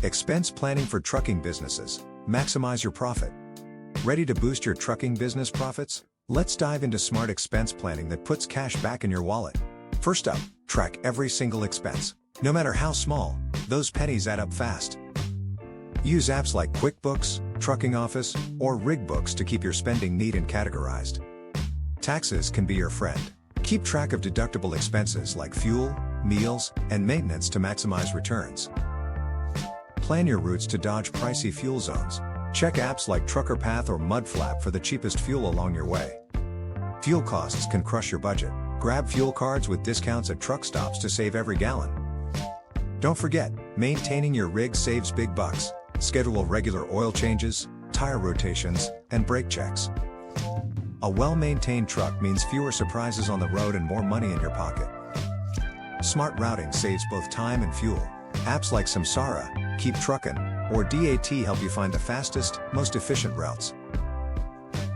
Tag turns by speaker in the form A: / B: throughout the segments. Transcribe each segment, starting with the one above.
A: Expense planning for trucking businesses. Maximize your profit. Ready to boost your trucking business profits? Let's dive into smart expense planning that puts cash back in your wallet. First up, track every single expense. No matter how small, those pennies add up fast. Use apps like QuickBooks, Trucking Office, or RigBooks to keep your spending neat and categorized. Taxes can be your friend. Keep track of deductible expenses like fuel, meals, and maintenance to maximize returns. Plan your routes to dodge pricey fuel zones. Check apps like TruckerPath or Mudflap for the cheapest fuel along your way. Fuel costs can crush your budget. Grab fuel cards with discounts at truck stops to save every gallon. Don't forget, maintaining your rig saves big bucks. Schedule regular oil changes, tire rotations, and brake checks. A well-maintained truck means fewer surprises on the road and more money in your pocket. Smart routing saves both time and fuel. Apps like Samsara, Keep Truckin', or DAT help you find the fastest, most efficient routes.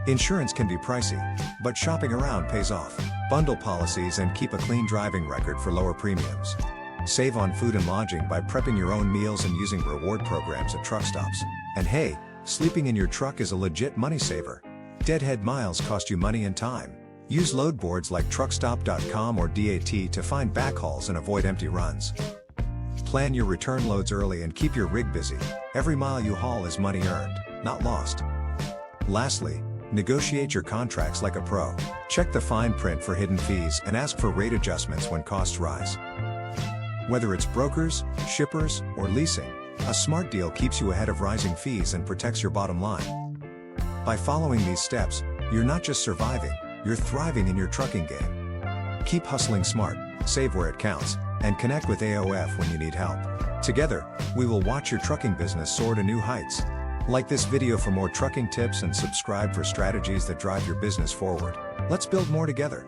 A: Insurance can be pricey, but shopping around pays off. Bundle policies and keep a clean driving record for lower premiums. Save on food and lodging by prepping your own meals and using reward programs at truck stops. And hey, sleeping in your truck is a legit money saver. Deadhead miles cost you money and time. Use load boards like truckstop.com or DAT to find backhauls and avoid empty runs. Plan your return loads early and keep your rig busy. Every mile you haul is money earned, not lost. Lastly, negotiate your contracts like a pro. Check the fine print for hidden fees and ask for rate adjustments when costs rise. Whether it's brokers, shippers, or leasing, a smart deal keeps you ahead of rising fees and protects your bottom line. By following these steps, you're not just surviving, you're thriving in your trucking game. Keep hustling smart, save where it counts, and connect with AOF when you need help. Together, we will watch your trucking business soar to new heights. Like this video for more trucking tips and subscribe for strategies that drive your business forward. Let's build more together.